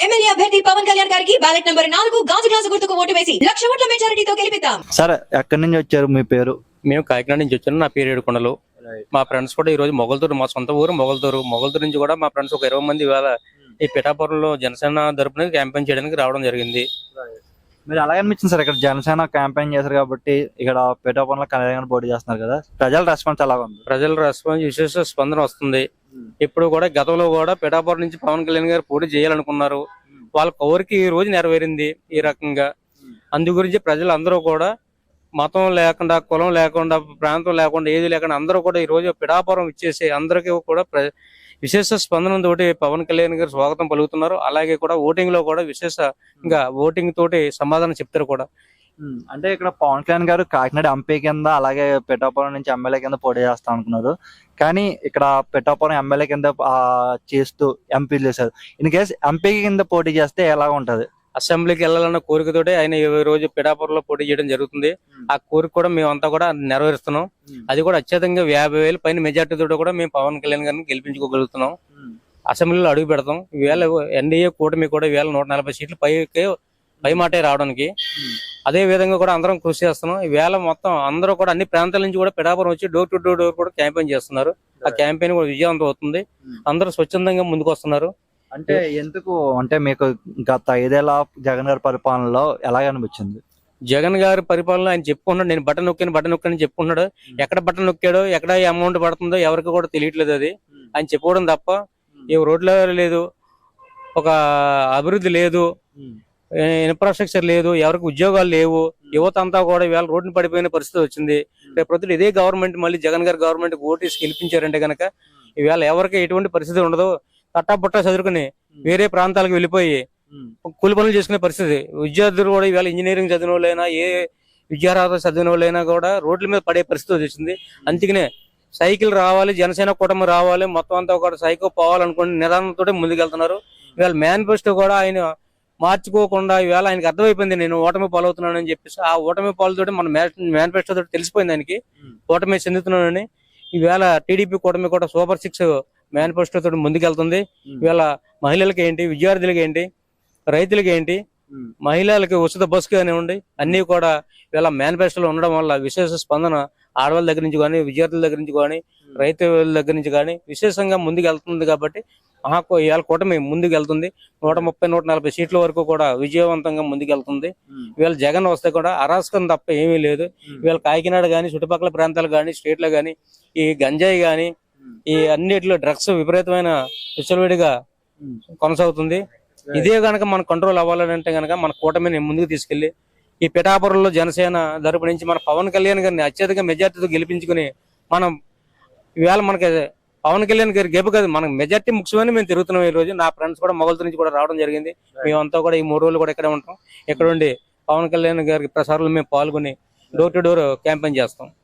MLA అభ్యర్థి పవన్ కళ్యాణ్ గారికి ballot number 4 గాజు గ్లాసు గుర్తుకు ఓటు వేసి 1,00,000 ఓట్ల మెజారిటీతో గెలిపిద్దాం. సార్ ఎక్కడి నుంచి వచ్చారు, మీ పేరు? మేము కాకినాడ నుంచి వచ్చాను. నా పేరు ఏడుకొండలు. మా ఫ్రెండ్స్ కూడా ఈ రోజు మొగల్తూరు, మా సొంత ఊరు మొగల్తూరు నుంచి కూడా మా ఫ్రెండ్స్ ఒక 20 మంది ఇవాళ ఈ పిఠాపురంలో జనసేన తరపున క్యాంపెయిన్ చేయడానికి రావడం జరిగింది. మీరు అలాగే అనిపించింది సార్, ఇక్కడ జనసేన క్యాంపెయిన్ చేశారు కాబట్టి ఇక్కడ పిఠాపురంలో కళ్యాణ్ పోటీ చేస్తున్నారు కదా, ప్రజల రెస్పాన్స్ ఎలా ఉంది? ప్రజల రెస్పాన్స్ విశేష స్పందన వస్తుంది. ఇప్పుడు కూడా గతంలో కూడా పిఠాపురం నుంచి పవన్ కళ్యాణ్ గారు పోటీ చేయాలనుకున్నారు. వాళ్ళ కోరిక ఈ రోజు నెరవేరింది. ఈ రకంగా అందు గురించి ప్రజలు అందరూ కూడా మతం లేకుండా, కులం లేకుండా, ప్రాంతం లేకుండా, ఏది లేకుండా అందరూ కూడా ఈ రోజు పిఠాపురం ఇచ్చేసి అందరికీ కూడా విశేష స్పందన తోటి పవన్ కళ్యాణ్ గారు స్వాగతం పలుకుతున్నారు. అలాగే కూడా ఓటింగ్ లో కూడా విశేషంగా ఓటింగ్ తోటి సమాధానం చెప్తారు కూడా. అంటే ఇక్కడ పవన్ కళ్యాణ్ గారు కాకినాడ ఎంపీ కింద, అలాగే పిఠాపురం నుంచి ఎమ్మెల్యే కింద పోటీ చేస్తా అనుకున్నారు. కానీ ఇక్కడ పిఠాపురం ఎమ్మెల్యే కింద చేస్తూ ఎంపీ చేశారు. ఇన్ కేసు ఎంపీ కింద పోటీ చేస్తే ఎలా ఉంటది? అసెంబ్లీకి వెళ్ళాలన్న కోరికతోటి ఆయన ఈ రోజు పిఠాపురంలో పోటీ చేయడం జరుగుతుంది. ఆ కోరిక కూడా మేమంతా కూడా నెరవేరుస్తున్నాం. అది కూడా అత్యధికంగా 50,000 పైన మెజార్టీ తోటి కూడా మేము పవన్ కళ్యాణ్ గారిని గెలిపించుకోగలుగుతున్నాం. అసెంబ్లీలో అడుగు పెడతాం. ఈవేళ ఎన్డీఏ కూటమి కూడా ఈవేళ 140 సీట్లు పై మాటే రావడానికి అదే విధంగా కూడా అందరం కృషి చేస్తున్నాం. ఈవేళ మొత్తం అందరూ కూడా అన్ని ప్రాంతాల నుంచి కూడా పిఠాపురం వచ్చి డోర్ టు డోర్ కూడా క్యాంపెయిన్ చేస్తున్నారు. ఆ క్యాంపెయిన్ కూడా విజయవంతం అవుతుంది. అందరూ స్వచ్ఛందంగా ముందుకు వస్తున్నారు. అంటే ఎందుకు అంటే మీకు గత 5 ఏళ్ల జగన్ గారి పరిపాలనలో ఎలాగ అనిపించింది? జగన్ గారి పరిపాలన ఆయన చెప్పుకున్నాడు, నేను బటన్ నొక్కాను చెప్పుకున్నాడు. ఎక్కడ బటన్ నొక్కాడో, ఎక్కడ అమౌంట్ పడుతుందో ఎవరికి కూడా తెలియట్లేదు. అది ఆయన చెప్పుకోవడం తప్ప ఏ రోడ్లు లేదు, ఒక అభివృద్ధి లేదు, ఇన్ఫ్రాస్ట్రక్చర్ లేదు, ఎవరికి ఉద్యోగాలు లేవు. యువత అంతా కూడా ఇవాళ రోడ్డుని పడిపోయిన పరిస్థితి వచ్చింది. రేపు ప్రొద్దున ఇదే గవర్నమెంట్ మళ్ళీ జగన్ గారి గవర్నమెంట్ ఓటేసి గెలిపించారంటే కనుక ఇవాళ ఎవరికి ఎటువంటి పరిస్థితి ఉండదు. తట్టాబుట్టా చదువుకుని వేరే ప్రాంతాలకు వెళ్ళిపోయి కూలి పనులు చేసుకునే పరిస్థితి. విద్యార్థులు కూడా ఇవాళ ఇంజనీరింగ్ చదివిన వాళ్ళైనా, ఏ విద్యార్హత చదివిన వాళ్ళైనా కూడా రోడ్ల మీద పడే పరిస్థితి వచ్చింది. అందుకనే సైకిల్ రావాలి, జనసేన కూటమి రావాలి, మొత్తం అంతా కూడా సైకిల్ పోవాలనుకుని నిదానంతో ముందుకెళ్తున్నారు. ఇవాళ మేనిఫెస్టో కూడా ఆయన మార్చుకోకుండా ఇవాళ ఆయనకి అర్థమైపోయింది నేను ఓటమి పాలవుతున్నానని చెప్పేసి. ఆ ఓటమి పాలతోటి మన మేనిఫెస్టో తోటి తెలిసిపోయింది ఆయనకి ఓటమి చెందుతున్నానని. ఈవేళ టీడీపీ కూటమి కూడా సూపర్ 6 మేనిఫెస్టో తోటి ముందుకెళ్తుంది. ఇవాళ మహిళలకి ఏంటి, విద్యార్థులకి ఏంటి, రైతులకి ఏంటి, మహిళలకి ఉచిత బస్సు కానివ్వండి, అన్ని కూడా ఇవాళ మేనిఫెస్టోలో ఉండడం వల్ల విశేష స్పందన ఆడవాళ్ళ దగ్గర నుంచి కానీ, విద్యార్థుల దగ్గర నుంచి కానీ, రైతుల దగ్గర నుంచి కానీ విశేషంగా ముందుకు వెళ్తుంది. కాబట్టి ఇవాళ కూటమి ముందుకు వెళ్తుంది. 130-140 సీట్ల వరకు కూడా విజయవంతంగా ముందుకెళ్తుంది. ఇవాళ జగన్ వస్తే కూడా అరాచకం తప్ప ఏమీ లేదు. ఇవాళ కాకినాడ కానీ, చుట్టుపక్కల ప్రాంతాలు కానీ, స్టేట్లో కానీ ఈ గంజాయి కానీ, ఈ అన్నిటిలో డ్రగ్స్ విపరీతమైన విచ్చలవిడిగా కొనసాగుతుంది. ఇదే గనక మన కంట్రోల్ అవ్వాలంటే గనక మన కూటమిని ముందుకు తీసుకెళ్లి ఈ పిఠాపురంలో జనసేన తరపు నుంచి మన పవన్ కళ్యాణ్ గారిని అత్యధిక మెజార్టీతో గెలిపించుకుని మనం ఇవాళ మనకి పవన్ కళ్యాణ్ గారి గెలుపు కాదు, మనకు మెజార్టీ ముఖ్యమని మేము తిరుగుతున్నాం. ఈ రోజు నా ఫ్రెండ్స్ కూడా మొగల్తూరు నుంచి కూడా రావడం జరిగింది. మేమంతా కూడా ఈ 3 రోజులు కూడా ఇక్కడే ఉంటాం. ఇక్కడ ఉండి పవన్ కళ్యాణ్ గారి ప్రసారంలో మేము పాల్గొని డోర్ టు డోర్ క్యాంపెయిన్ చేస్తాం.